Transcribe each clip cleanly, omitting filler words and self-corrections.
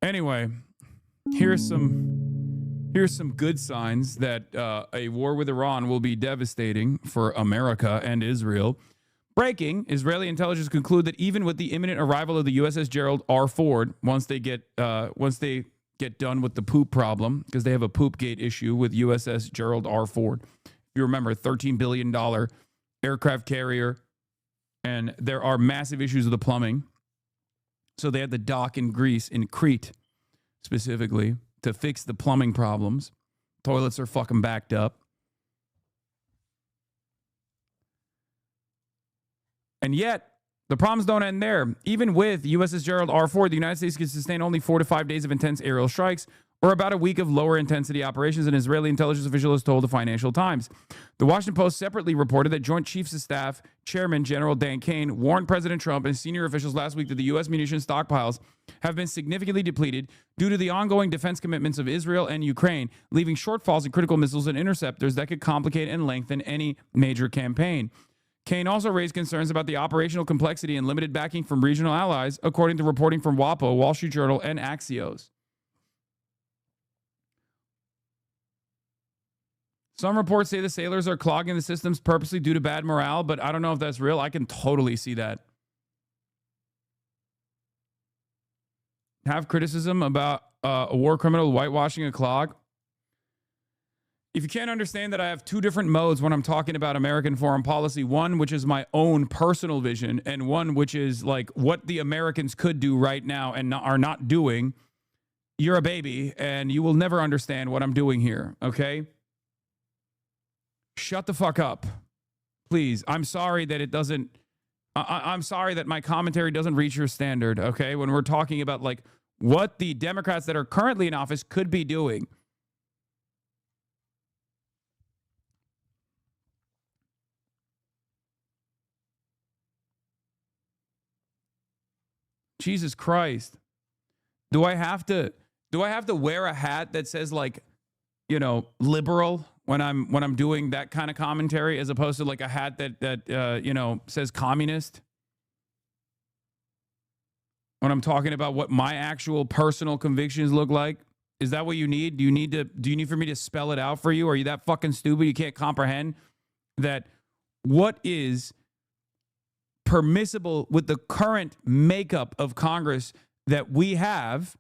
Anyway, here's some good signs that a war with Iran will be devastating for America and Israel. Breaking: Israeli intelligence conclude that even with the imminent arrival of the USS Gerald Ford, once they get done with the poop problem, because they have a poop gate issue with USS Gerald Ford. If you remember, $13 billion aircraft carrier, and there are massive issues with the plumbing. So they had the dock in Greece, in Crete specifically, to fix the plumbing problems. Toilets are fucking backed up. And yet, the problems don't end there. Even with USS Gerald Ford, the United States can sustain only 4 to 5 days of intense aerial strikes, or about a week of lower intensity operations, an Israeli intelligence official has told the Financial Times. The Washington Post separately reported that Joint Chiefs of Staff Chairman General Dan Kane warned President Trump and senior officials last week that the U.S. munition stockpiles have been significantly depleted due to the ongoing defense commitments of Israel and Ukraine, leaving shortfalls in critical missiles and interceptors that could complicate and lengthen any major campaign. Kane also raised concerns about the operational complexity and limited backing from regional allies, according to reporting from WAPO, Wall Street Journal, and Axios. Some reports say the sailors are clogging the systems purposely due to bad morale, but I don't know if that's real. I can totally see that. Have criticism about a war criminal whitewashing a clog. If you can't understand that I have two different modes when I'm talking about American foreign policy, one which is my own personal vision, and one which is like what the Americans could do right now and are not doing, you're a baby and you will never understand what I'm doing here, okay? Shut the fuck up, please. I'm sorry that it doesn't, I'm sorry that my commentary doesn't reach your standard, okay? When we're talking about like what the Democrats that are currently in office could be doing. Jesus Christ. Do I have to wear a hat that says like, you know, liberal when I'm doing that kind of commentary, as opposed to like a hat that you know, says communist? When I'm talking about what my actual personal convictions look like? Is that what you need? Do you need for me to spell it out for you? Are you that fucking stupid you can't comprehend that what is permissible with the current makeup of Congress that we have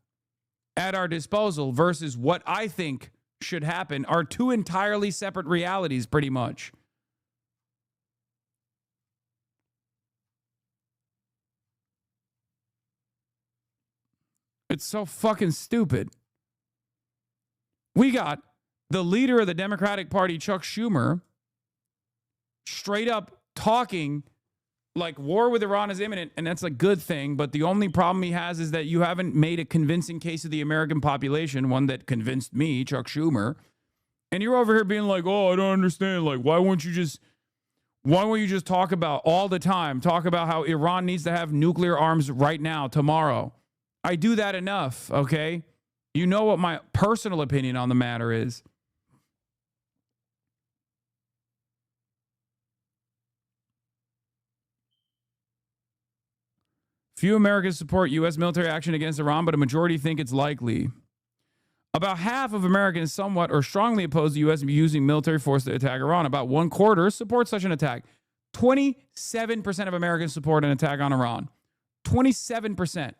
at our disposal versus what I think should happen are two entirely separate realities, pretty much. It's so fucking stupid. We got the leader of the Democratic Party, Chuck Schumer, straight up talking like war with Iran is imminent, and that's a good thing, but the only problem he has is that you haven't made a convincing case of the American population, one that convinced me, Chuck Schumer, and you're over here being like, oh, I don't understand, like, why won't you just talk about all the time, talk about how Iran needs to have nuclear arms right now, tomorrow? I do that enough, okay? You know what my personal opinion on the matter is. Few Americans support U.S. military action against Iran, but a majority think it's likely. About half of Americans somewhat or strongly oppose the U.S. using military force to attack Iran. About 1/4 support such an attack. 27% of Americans support an attack on Iran. 27%.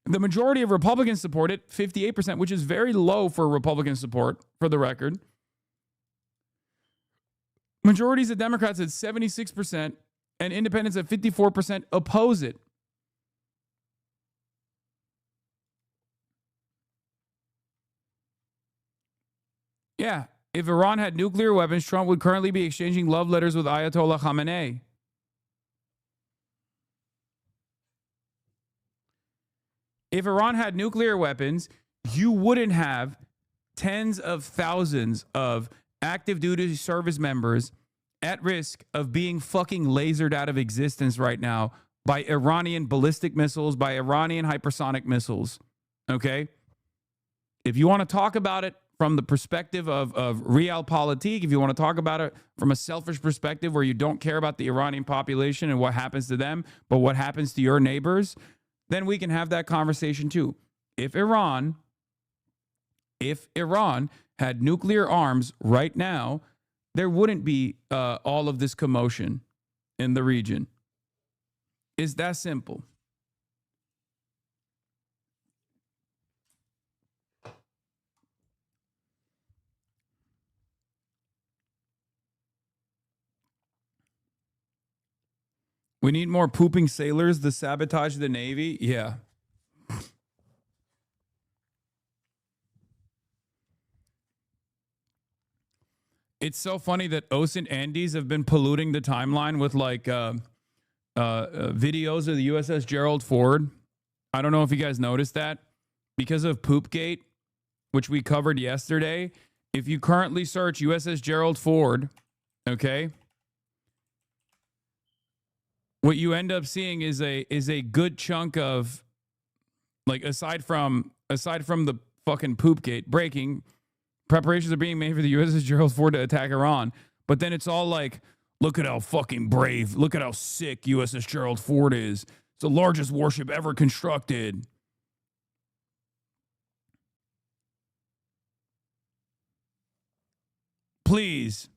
The majority of Republicans support it, 58%, which is very low for Republican support, for the record. Majorities of Democrats at 76%. And independents at 54% oppose it. Yeah, if Iran had nuclear weapons, Trump would currently be exchanging love letters with Ayatollah Khamenei. If Iran had nuclear weapons, you wouldn't have tens of thousands of active duty service members at risk of being fucking lasered out of existence right now by Iranian ballistic missiles, by Iranian hypersonic missiles, okay? If you want to talk about it from the perspective of realpolitik, if you want to talk about it from a selfish perspective where you don't care about the Iranian population and what happens to them, but what happens to your neighbors, then we can have that conversation too. If Iran had nuclear arms right now, there wouldn't be all of this commotion in the region. It's that simple. We need more pooping sailors to sabotage the Navy. Yeah. It's so funny that Os and Andes have been polluting the timeline with like videos of the USS Gerald Ford. I don't know if you guys noticed that. Because of Poopgate, which we covered yesterday, if you currently search USS Gerald Ford, okay, what you end up seeing is a good chunk of, like, aside from the fucking Poopgate breaking, preparations are being made for the USS Gerald Ford to attack Iran. But then it's all like, look at how fucking brave, look at how sick USS Gerald Ford is. It's the largest warship ever constructed. Please.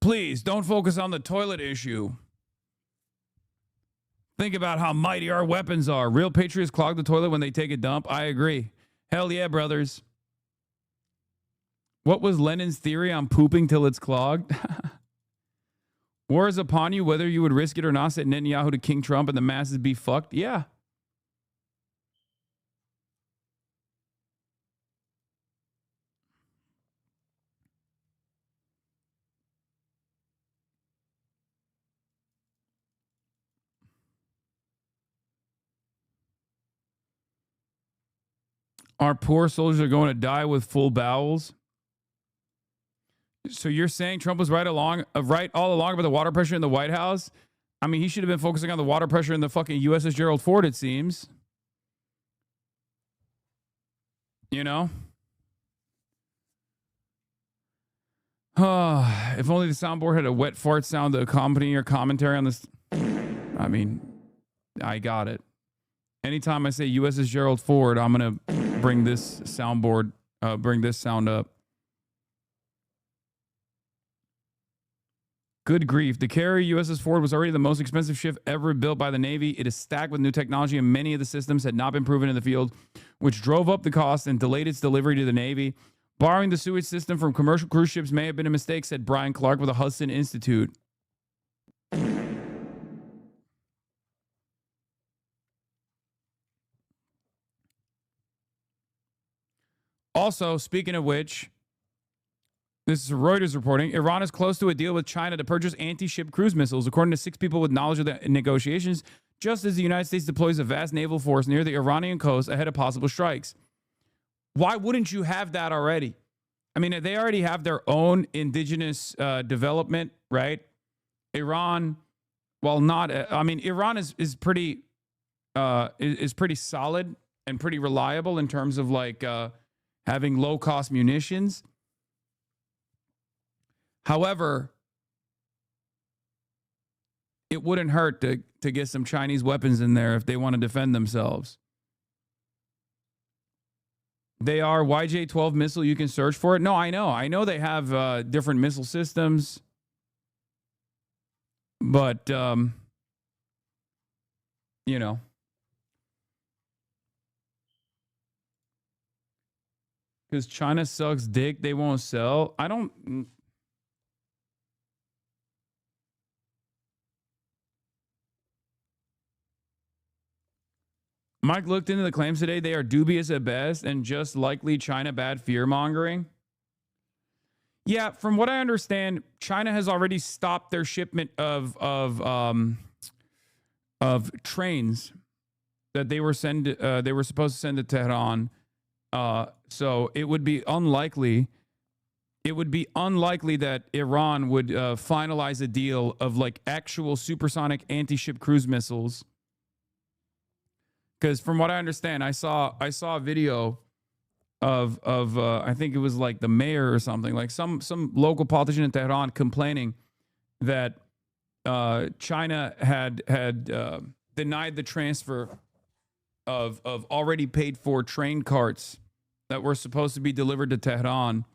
Please don't focus on the toilet issue. Think about how mighty our weapons are. Real patriots clog the toilet when they take a dump. I agree. Hell yeah, brothers. What was Lenin's theory on pooping till it's clogged? War is upon you, whether you would risk it or not, said Netanyahu to King Trump, and the masses be fucked. Yeah. Our poor soldiers are going to die with full bowels. So you're saying Trump was right all along about the water pressure in the White House? I mean, he should have been focusing on the water pressure in the fucking USS Gerald Ford, it seems. You know? If only the soundboard had a wet fart sound to accompany your commentary on this. I mean, I got it. Anytime I say USS Gerald Ford, I'm going to bring this soundboard, bring this sound up. Good grief. The carrier USS Ford was already the most expensive ship ever built by the Navy. It is stacked with new technology, and many of the systems had not been proven in the field, which drove up the cost and delayed its delivery to the Navy. Borrowing the sewage system from commercial cruise ships may have been a mistake, said Brian Clark with the Hudson Institute. Also, speaking of which, this is Reuters reporting, Iran is close to a deal with China to purchase anti-ship cruise missiles, according to 6 people with knowledge of the negotiations, just as the United States deploys a vast naval force near the Iranian coast ahead of possible strikes. Why wouldn't you have that already? I mean, they already have their own indigenous development, right? Iran, while not, Iran is pretty solid and pretty reliable in terms of like having low cost munitions. However, it wouldn't hurt to get some Chinese weapons in there if they want to defend themselves. They are YJ-12 missile. You can search for it. No, I know. I know they have different missile systems. But, you know. Because China sucks dick, they won't sell. I don't... Mike looked into the claims today. They are dubious at best and just likely China bad fear-mongering. Yeah, from what I understand, China has already stopped their shipment of trains that they were supposed to send to Tehran. So it would be unlikely. It would be unlikely that Iran would finalize a deal of like actual supersonic anti-ship cruise missiles. Because from what I understand, I saw a video of I think it was like the mayor or something, like some local politician in Tehran complaining that China had denied the transfer of already paid for train carts that were supposed to be delivered to Tehran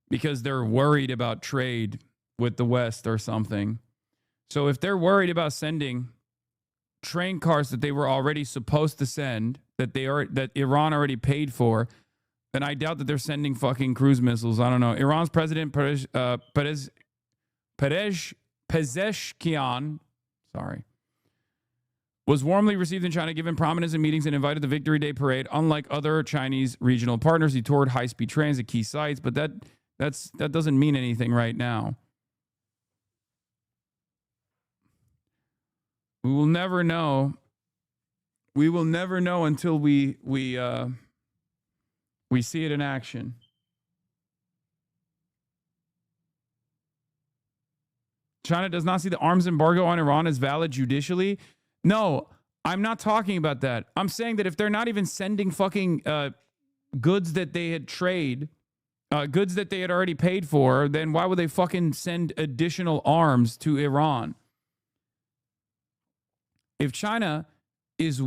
because they're worried about trade with the West or something. So if they're worried about sending train cars that they were already supposed to send, that Iran already paid for, then I doubt that they're sending fucking cruise missiles. I don't know. Iran's president Pezeshkian, was warmly received in China, given prominence in meetings, and invited to the Victory Day parade. Unlike other Chinese regional partners, he toured high-speed trains at key sites, but that doesn't mean anything right now. We will never know. We will never know until we see it in action. China does not see the arms embargo on Iran as valid judicially. No, I'm not talking about that. I'm saying that if they're not even sending fucking goods that they had goods that they had already paid for, then why would they fucking send additional arms to Iran? If China is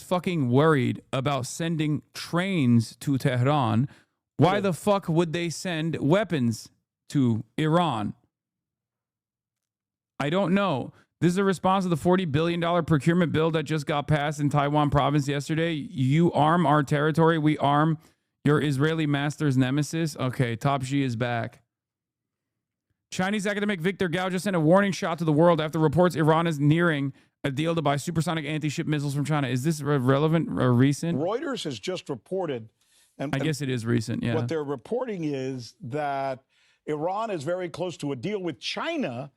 fucking worried about sending trains to Tehran, why the fuck would they send weapons to Iran? I don't know. This is a response to the $40 billion procurement bill that just got passed in Taiwan province yesterday. You arm our territory, we arm your Israeli master's nemesis. Okay, Top G is back. Chinese academic Victor Gao just sent a warning shot to the world after reports Iran is nearing a deal to buy supersonic anti-ship missiles from China. Is this relevant or recent? Reuters has just reported, and I guess it is recent, yeah. What they're reporting is that Iran is very close to a deal with China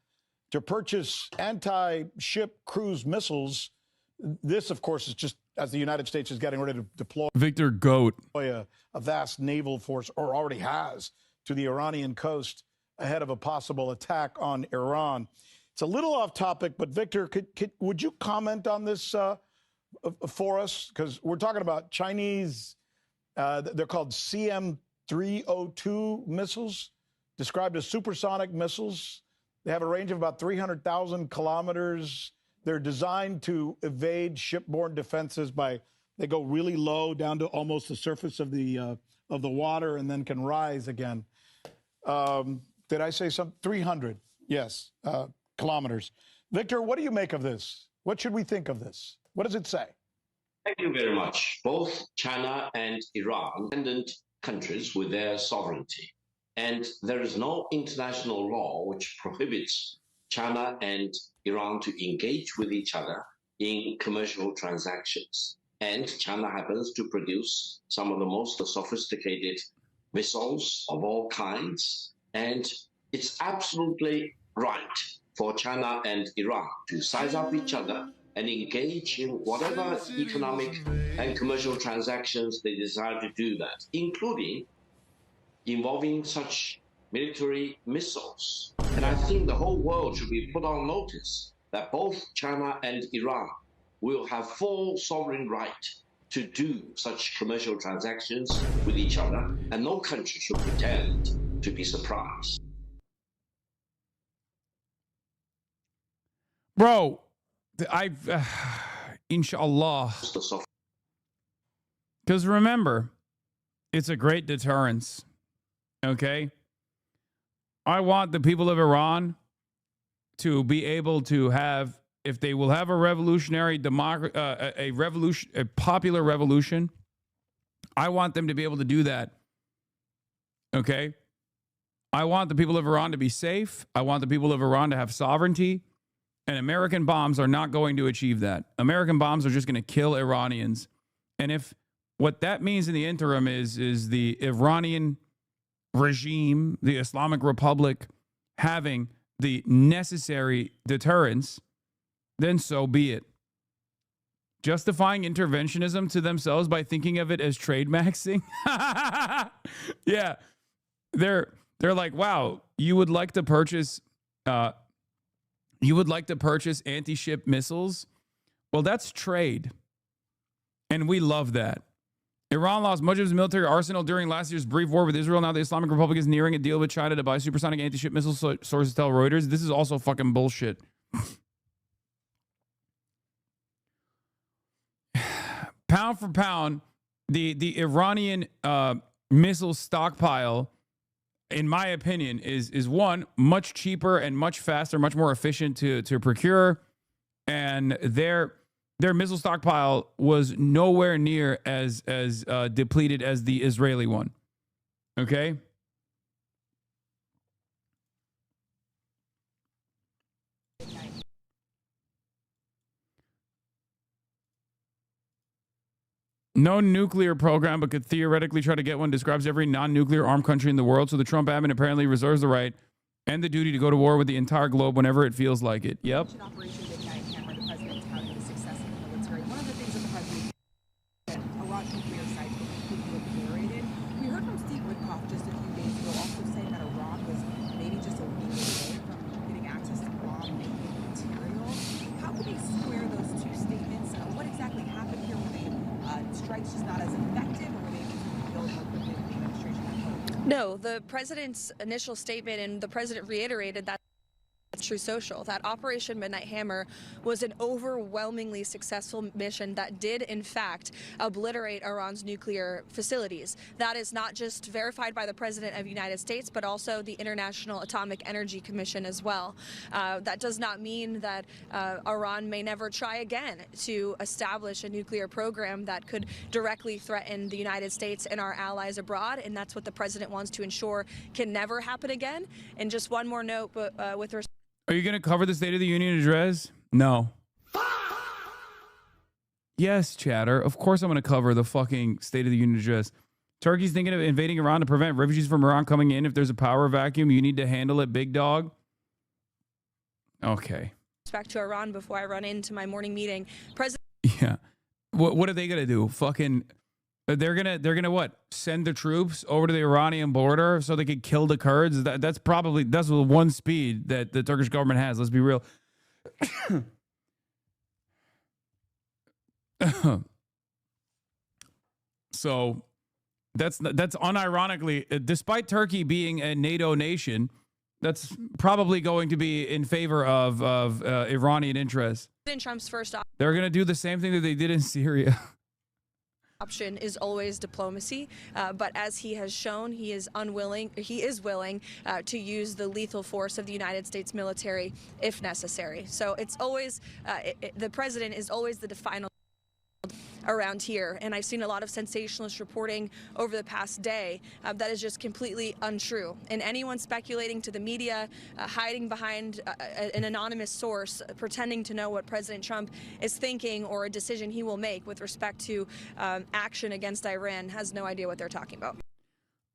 to purchase anti-ship cruise missiles. This, of course, is just as the United States is getting ready to deploy Victor Goat a vast naval force, or already has, to the Iranian coast ahead of a possible attack on Iran. It's a little off topic, but Victor, would you comment on this for us? Because we're talking about Chinese, they're called CM-302 missiles, described as supersonic missiles. They have a range of about 300,000 kilometers. They're designed to evade shipborne defenses they go really low down to almost the surface of the water and then can rise again. Did I say something? 300, yes, kilometers. Victor, what do you make of this? What should we think of this? What does it say? Thank you very much. Both China and Iran are independent countries with their sovereignty. And there is no international law which prohibits China and Iran to engage with each other in commercial transactions. And China happens to produce some of the most sophisticated missiles of all kinds. And it's absolutely right for China and Iran to size up each other and engage in whatever economic and commercial transactions they desire to do that, including involving such military missiles. And I think the whole world should be put on notice that both China and Iran will have full sovereign right to do such commercial transactions with each other, and no country should pretend to be surprised. Bro, inshallah. Because remember, it's a great deterrence. Okay? I want the people of Iran to be able to have, if they will have a revolutionary a popular revolution, I want them to be able to do that. Okay? I want the people of Iran to be safe. I want the people of Iran to have sovereignty. And American bombs are not going to achieve that. American bombs are just going to kill Iranians. And if what that means in the interim is the Iranian regime, the Islamic Republic, having the necessary deterrence, then so be it. Justifying interventionism to themselves by thinking of it as trade maxing. Yeah. They're like, wow, you would like to purchase anti-ship missiles? Well, that's trade. And we love that. Iran lost much of its military arsenal during last year's brief war with Israel. Now the Islamic Republic is nearing a deal with China to buy supersonic anti-ship missiles, sources tell Reuters. This is also fucking bullshit. Pound for pound, the Iranian missile stockpile, in my opinion, is one, much cheaper and much faster, much more efficient to procure. And their missile stockpile was nowhere near as depleted as the Israeli one. Okay? No nuclear program, but could theoretically try to get one, describes every non-nuclear armed country in the world. So the Trump admin apparently reserves the right and the duty to go to war with the entire globe whenever it feels like it. Yep. No, the president's initial statement, and the president reiterated that True Social, that Operation Midnight Hammer was an overwhelmingly successful mission that did, in fact, obliterate Iran's nuclear facilities. That is not just verified by the President of the United States, but also the International Atomic Energy Commission as well. That does not mean that Iran may never try again to establish a nuclear program that could directly threaten the United States and our allies abroad, and that's what the President wants to ensure can never happen again. And just one more note, but with respect. Are you going to cover the State of the Union address? No. Yes, chatter. Of course I'm going to cover the fucking State of the Union address. Turkey's thinking of invading Iran to prevent refugees from Iran coming in. If there's a power vacuum, you need to handle it, big dog. Okay. Back to Iran before I run into my morning meeting. President. Yeah. What are they going to do? Fucking... They're gonna what? Send the troops over to the Iranian border so they could kill the Kurds? That's the one speed that the Turkish government has. Let's be real. So that's unironically, despite Turkey being a NATO nation, that's probably going to be in favor of Iranian interests. Trump's first They're gonna do the same thing that they did in Syria. Option is always diplomacy, but as he has shown, he is willing to use the lethal force of the United States military if necessary. So it's always the president is always the final around here, and I've seen a lot of sensationalist reporting over the past day that is just completely untrue. And anyone speculating to the media, hiding behind an anonymous source, pretending to know what President Trump is thinking or a decision he will make with respect to action against Iran has no idea what they're talking about.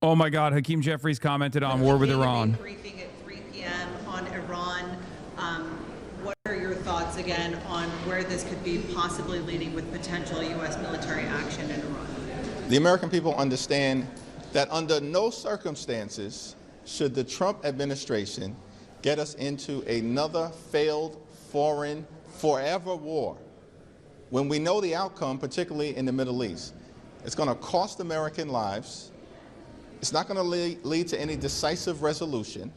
Oh my God, Hakeem Jeffries commented on war with Iran. Briefing at 3 p.m. on Iran. What are your thoughts again on where this could be possibly leading with potential U.S. military action in Iran? The American people understand that under no circumstances should the Trump administration get us into another failed foreign forever war when we know the outcome, particularly in the Middle East. It's going to cost American lives. It's not going to lead to any decisive resolution.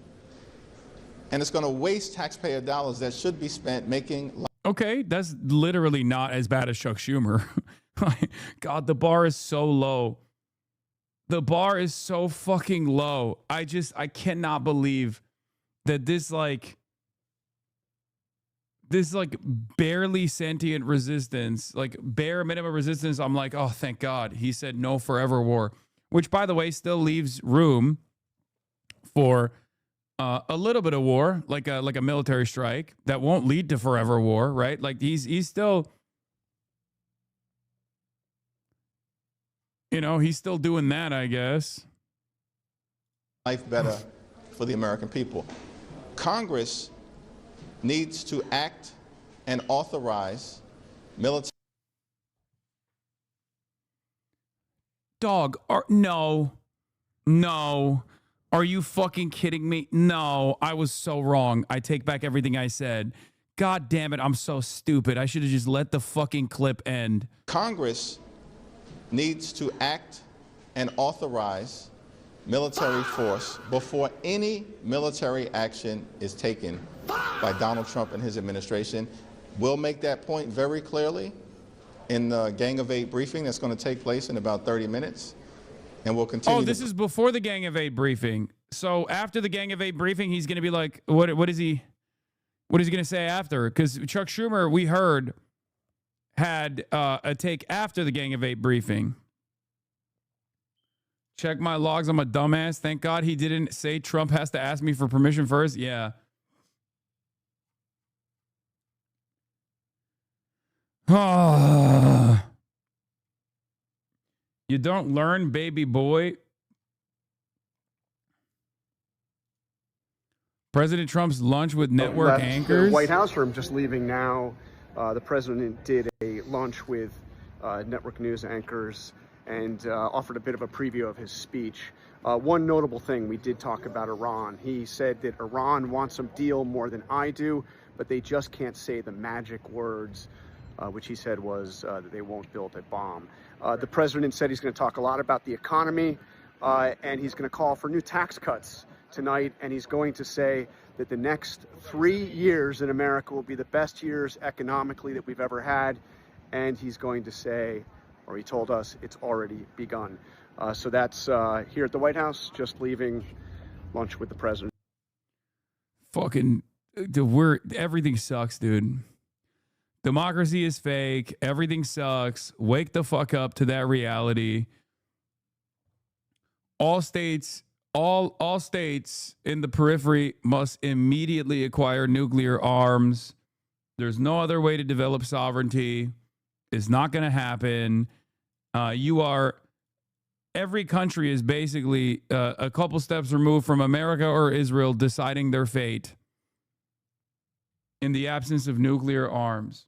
And it's going to waste taxpayer dollars that should be spent making... Okay, that's literally not as bad as Chuck Schumer. God, the bar is so low. The bar is so fucking low. I cannot believe that this barely sentient resistance, like bare minimum resistance, I'm like, oh, thank God. He said no forever war, which, by the way, still leaves room for... a little bit of war, like a military strike that won't lead to forever war, right? Like he's still, he's still doing that, I guess. Life better for the American people. Congress needs to act and authorize military. Dog, no. Are you fucking kidding me? No, I was so wrong. I take back everything I said. God damn it, I'm so stupid. I should have just let the fucking clip end. Congress needs to act and authorize military force before any military action is taken by Donald Trump and his administration. We'll make that point very clearly in the Gang of Eight briefing that's going to take place in about 30 minutes. And we'll continue. Oh, this is before the Gang of Eight briefing. So after the Gang of Eight briefing, he's going to be like, what is he going to say after? Because Chuck Schumer, we heard, had a take after the Gang of Eight briefing. Check my logs. I'm a dumbass. Thank God he didn't say Trump has to ask me for permission first. Yeah. You don't learn, baby boy. President Trump's lunch with network anchors. The White House room, just leaving now. The president did a lunch with network news anchors and offered a bit of a preview of his speech. One notable thing, we did talk about Iran. He said that Iran wants a deal more than I do, but they just can't say the magic words, which he said was that they won't build a bomb. The president said he's going to talk a lot about the economy, and he's going to call for new tax cuts tonight, and he's going to say that the next 3 years in America will be the best years economically that we've ever had, and he's going to say, or he told us, it's already begun. So that's here at the White House, just leaving lunch with the president. Fucking, everything sucks, dude. Democracy is fake. Everything sucks. Wake the fuck up to that reality. All states in the periphery must immediately acquire nuclear arms. There's no other way to develop sovereignty. It's not going to happen. Every country is basically a couple steps removed from America or Israel deciding their fate in the absence of nuclear arms.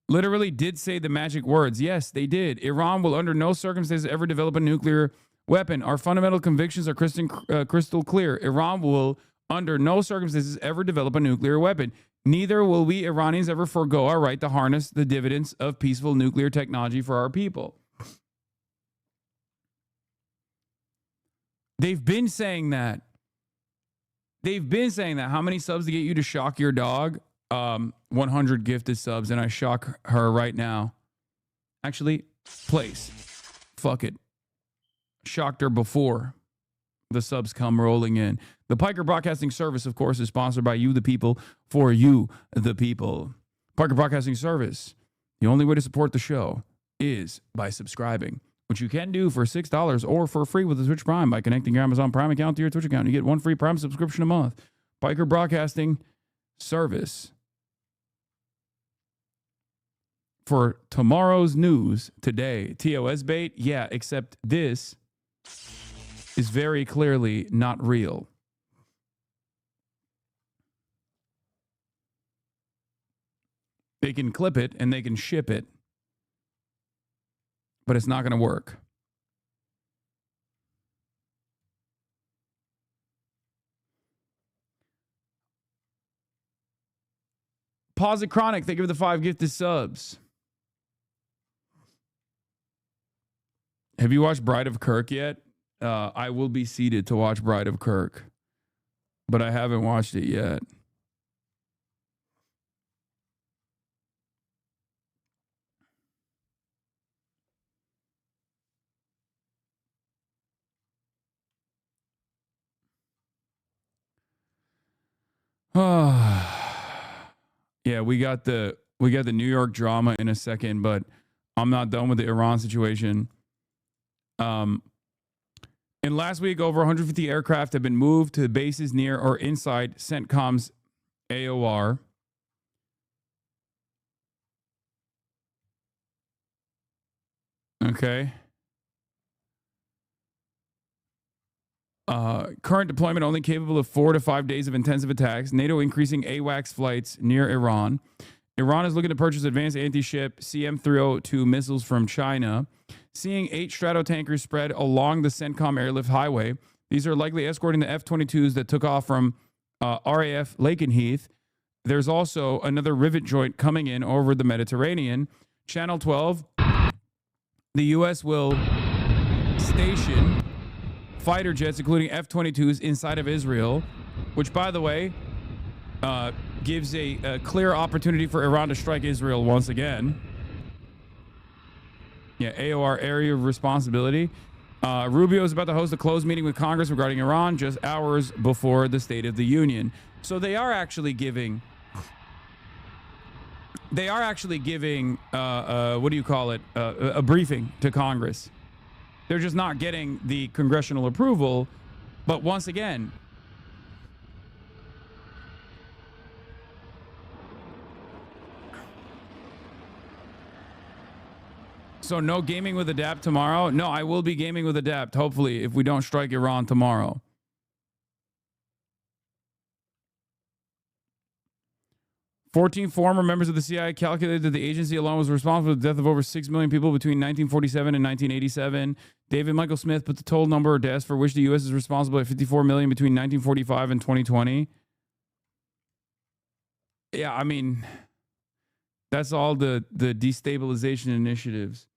Literally did say the magic words. Yes, they did. Iran will under no circumstances ever develop a nuclear weapon. Our fundamental convictions are crystal clear. Iran will under no circumstances ever develop a nuclear weapon. Neither will we Iranians ever forego our right to harness the dividends of peaceful nuclear technology for our people. They've been saying that. How many subs to get you to shock your dog? 100 gifted subs, and I shock her right now. Actually, place. Fuck it. Shocked her before the subs come rolling in. The Piker Broadcasting Service, of course, is sponsored by you, the people, for you, the people. Piker Broadcasting Service. The only way to support the show is by subscribing, which you can do for $6 or for free with the Twitch Prime by connecting your Amazon Prime account to your Twitch account. You get one free Prime subscription a month. Piker Broadcasting Service. For tomorrow's news today, TOS bait, yeah, except this is very clearly not real. They can clip it and they can ship it, but it's not going to work. Pause it, Chronic. Thank you for the 5 gifted subs. Have you watched Bride of Kirk yet? I will be seated to watch Bride of Kirk, but I haven't watched it yet. Yeah, we got the New York drama in a second, but I'm not done with the Iran situation. In last week, over 150 aircraft have been moved to bases near or inside CENTCOM's AOR. Okay. Current deployment only capable of 4 to 5 days of intensive attacks. NATO increasing AWACS flights near Iran. Iran is looking to purchase advanced anti-ship CM-302 missiles from China. Seeing 8 Stratotankers spread along the CENTCOM airlift highway. These are likely escorting the F-22s that took off from RAF Lakenheath. There's also another rivet joint coming in over the Mediterranean. Channel 12 the U.S. will station fighter jets, including F-22s, inside of Israel, which, by the way, gives a clear opportunity for Iran to strike Israel once again. Yeah, AOR, area of responsibility. Rubio is about to host a closed meeting with Congress regarding Iran just hours before the State of the Union. So they are actually giving... what do you call it? A briefing to Congress. They're just not getting the congressional approval. But once again... So no gaming with Adapt tomorrow? No, I will be gaming with Adapt, hopefully, if we don't strike Iran tomorrow. "14 former members of the CIA calculated that the agency alone was responsible for the death of over 6 million people between 1947 and 1987. David Michael Smith put the total number of deaths for which the U.S. is responsible at 54 million between 1945 and 2020. Yeah, I mean, that's all the destabilization initiatives.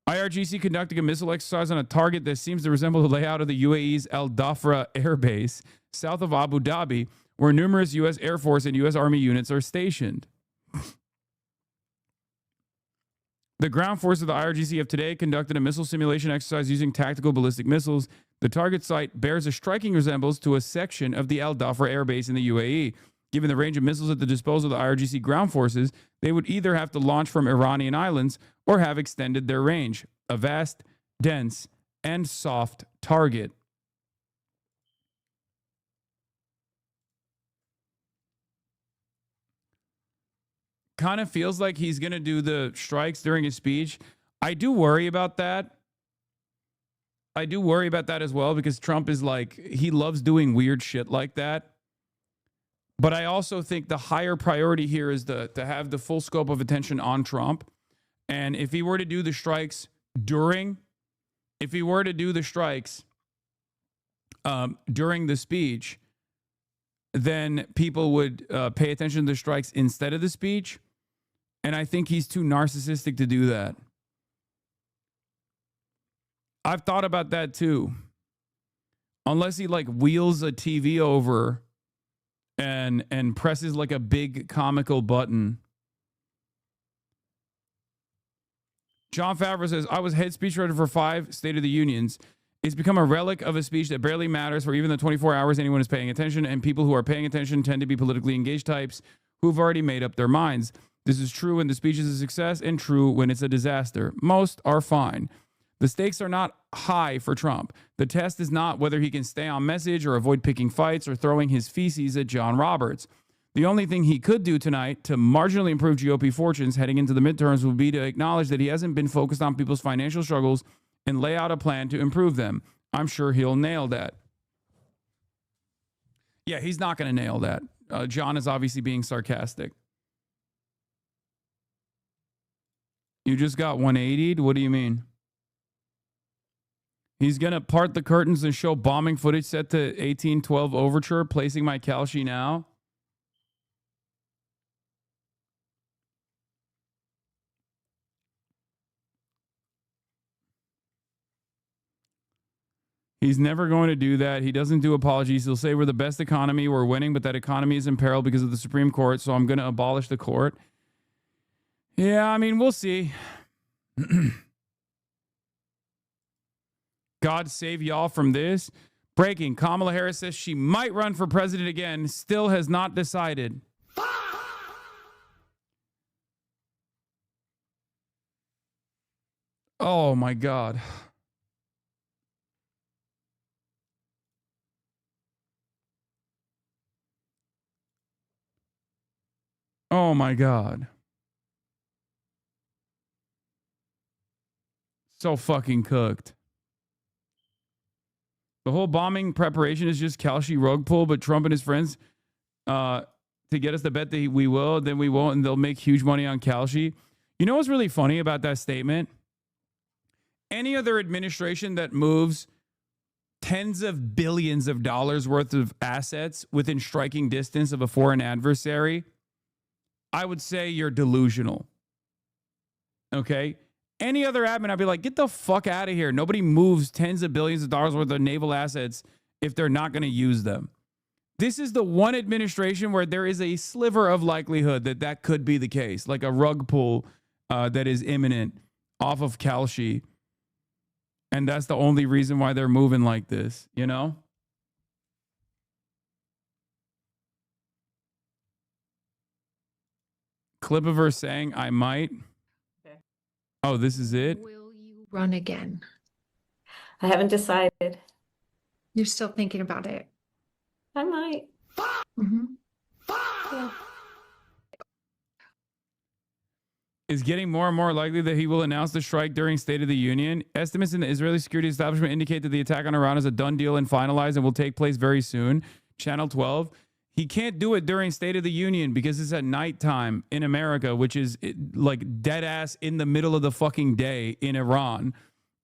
IRGC conducting a missile exercise on a target that seems to resemble the layout of the UAE's Al Dhafra Air Base, south of Abu Dhabi, where numerous U.S. Air Force and U.S. Army units are stationed. The ground force of the IRGC have today conducted a missile simulation exercise using tactical ballistic missiles. The target site bears a striking resemblance to a section of the Al Dhafra Air Base in the UAE. Given the range of missiles at the disposal of the IRGC ground forces, they would either have to launch from Iranian islands or have extended their range. A vast, dense, and soft target. Kind of feels like he's going to do the strikes during his speech. I do worry about that. I do worry about that as well, because Trump is like, he loves doing weird shit like that. But I also think the higher priority here is to have the full scope of attention on Trump. And if he were to do the strikes during the speech, then people would pay attention to the strikes instead of the speech. And I think he's too narcissistic to do that. I've thought about that too. Unless he like wheels a TV over and presses like a big comical button. John Favreau says, I was head speechwriter for 5 State of the Unions. It's become a relic of a speech that barely matters for even the 24 hours anyone is paying attention, and people who are paying attention tend to be politically engaged types who've already made up their minds. This is true when the speech is a success and true when it's a disaster. Most are fine. The stakes are not high for Trump. The test is not whether he can stay on message or avoid picking fights or throwing his feces at John Roberts. The only thing he could do tonight to marginally improve GOP fortunes heading into the midterms would be to acknowledge that he hasn't been focused on people's financial struggles and lay out a plan to improve them. I'm sure he'll nail that. Yeah, he's not going to nail that. John is obviously being sarcastic. You just got 180'd? What do you mean? He's going to part the curtains and show bombing footage set to 1812 Overture, placing my Kalshi now. He's never going to do that. He doesn't do apologies. He'll say we're the best economy, we're winning, but that economy is in peril because of the Supreme Court, so I'm going to abolish the court. Yeah, I mean, we'll see. God save y'all from this. Breaking. Kamala Harris says she might run for president again. Still has not decided. Oh, my God. Oh, my God. So fucking cooked. The whole bombing preparation is just Kalshi rug pull, but Trump and his friends to get us to bet that we will, then we won't, and they'll make huge money on Kalshi. You know what's really funny about that statement? Any other administration that moves tens of billions of dollars worth of assets within striking distance of a foreign adversary, I would say you're delusional. Okay. Any other admin, I'd be like, get the fuck out of here. Nobody moves tens of billions of dollars worth of naval assets if they're not going to use them. This is the one administration where there is a sliver of likelihood that that could be the case, like a rug pull that is imminent off of Kalshi. And that's the only reason why they're moving like this, you know? Clip of her saying, I might. Okay. Oh, this is it? Will you run again? I haven't decided. You're still thinking about it. I might. Mm-hmm. Yeah. Is getting more and more likely that he will announce the strike during State of the Union. Estimates in the Israeli security establishment indicate that the attack on Iran is a done deal and finalized and will take place very soon. Channel 12. He can't do it during State of the Union because it's at nighttime in America, which is like dead ass in the middle of the fucking day in Iran.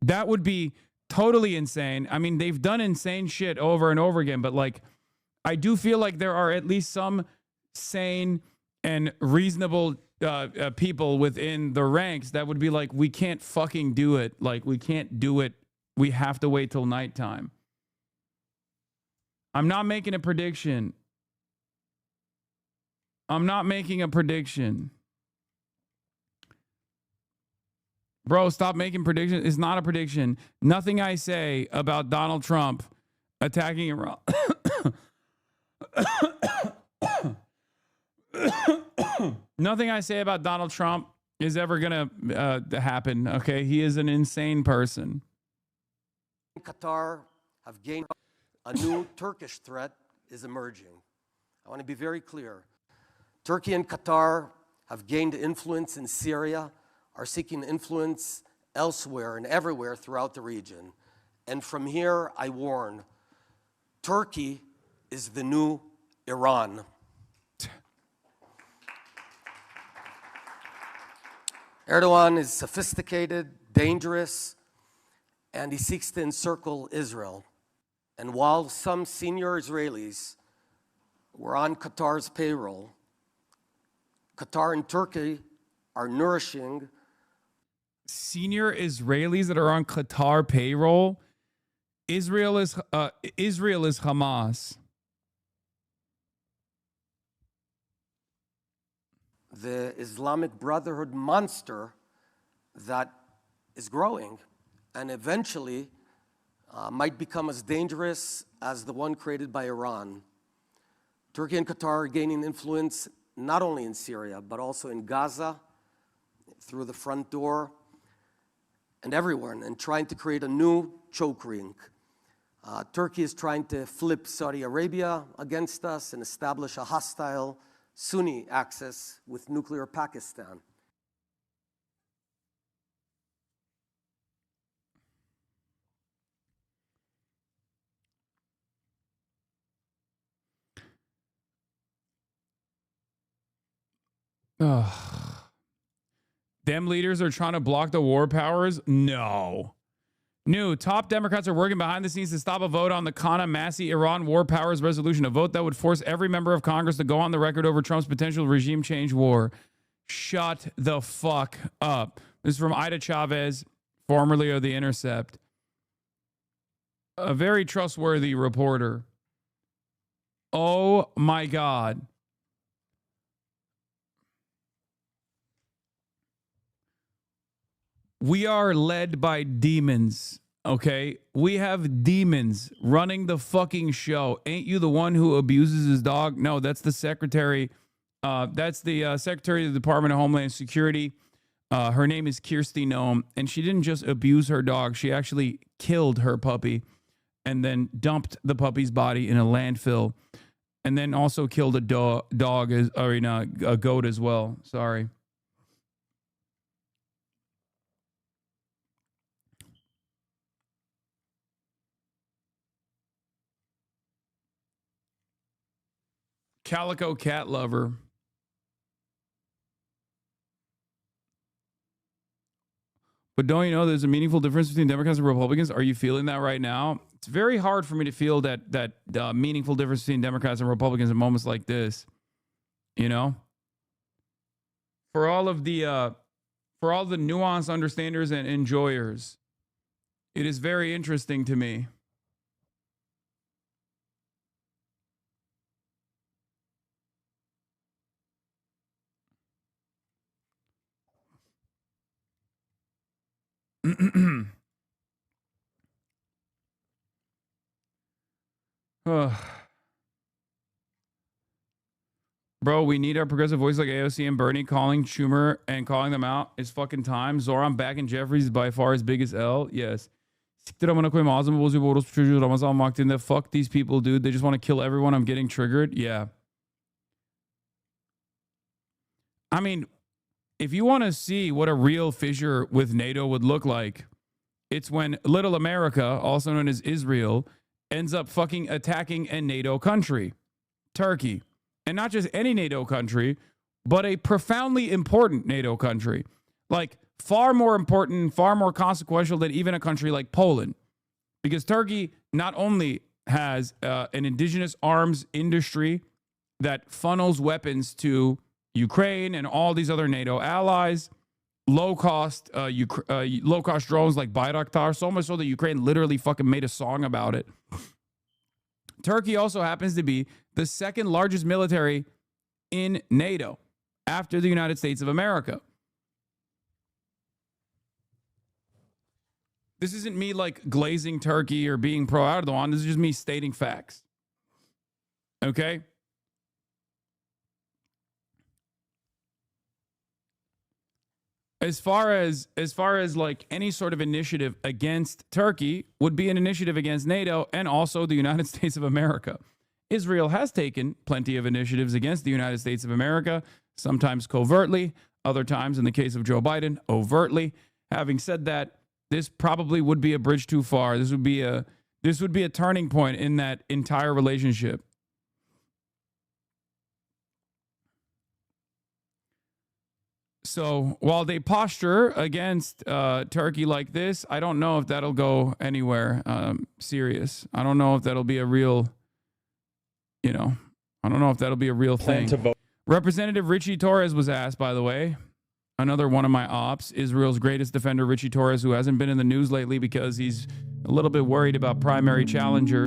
That would be totally insane. I mean, they've done insane shit over and over again, but like, I do feel like there are at least some sane and reasonable people within the ranks that would be like, we can't fucking do it. Like, we can't do it. We have to wait till nighttime. I'm not making a prediction. I'm not making a prediction. Bro, stop making predictions. It's not a prediction. Nothing I say about Donald Trump attacking Iran. Nothing I say about Donald Trump is ever going to happen, okay? He is an insane person. Qatar have gained a new Turkish threat is emerging. I want to be very clear. Turkey and Qatar have gained influence in Syria, are seeking influence elsewhere and everywhere throughout the region. And from here, I warn, Turkey is the new Iran. Erdogan is sophisticated, dangerous, and he seeks to encircle Israel. And while some senior Israelis were on Qatar's payroll, Qatar and Turkey are nourishing senior Israelis that are on Qatar payroll. Israel is Hamas. the Islamic Brotherhood monster that is growing and eventually might become as dangerous as the one created by Iran. Turkey and Qatar are gaining influence not only in Syria, but also in Gaza, through the front door, and everywhere, and trying to create a new choke ring. Turkey is trying to flip Saudi Arabia against us and establish a hostile Sunni axis with nuclear Pakistan. Ugh. Them leaders are trying to block the war powers? No. New top Democrats are working behind the scenes to stop a vote on the Kana Massi Iran war powers resolution, a vote that would force every member of Congress to go on the record over Trump's potential regime change war. Shut the fuck up. This is from Ida Chavez, formerly of The Intercept. A very trustworthy reporter. Oh my God. We are led by demons, okay? We have demons running the fucking show. Ain't you the one who abuses his dog? No, that's the secretary. That's the secretary of the Department of Homeland Security. Her name is Kirsty Noem, and she didn't just abuse her dog. She actually killed her puppy and then dumped the puppy's body in a landfill and then also killed a goat as well. Sorry. Calico cat lover. But don't you know there's a meaningful difference between Democrats and Republicans? Are you feeling that right now? It's very hard for me to feel that meaningful difference between Democrats and Republicans in moments like this. You know? For all of the For all the nuanced understanders and enjoyers, it is very interesting to me. Bro, we need our progressive voice like AOC and Bernie calling Schumer and calling them out. It's fucking time. Zoran back in Jeffries is by far his biggest L. Yes. Fuck these people, dude. They just want to kill everyone. I'm getting triggered. Yeah. I mean, if you want to see what a real fissure with NATO would look like, it's when little America, also known as Israel, ends up fucking attacking a NATO country, Turkey. And not just any NATO country, but a profoundly important NATO country. Like, far more important, far more consequential than even a country like Poland. Because Turkey not only has an indigenous arms industry that funnels weapons to Ukraine and all these other NATO allies, low-cost drones like Bayraktar, so much so that Ukraine literally fucking made a song about it. Turkey also happens to be the second largest military in NATO after the United States of America. This isn't me like glazing Turkey or being pro Erdogan. This is just me stating facts. Okay? As far as like any sort of initiative against Turkey would be an initiative against NATO and also the United States of America. Israel has taken plenty of initiatives against the United States of America, sometimes covertly, other times, in the case of Joe Biden, overtly. Having said that, this probably would be a bridge too far. This would be a turning point in that entire relationship. So while they posture against Turkey like this, I don't know if that'll go anywhere serious. I don't know if that'll be a real, I don't know if that'll be a real thing. Representative Richie Torres was asked, by the way, another one of my ops, Israel's greatest defender, Richie Torres, who hasn't been in the news lately because he's a little bit worried about primary challenger.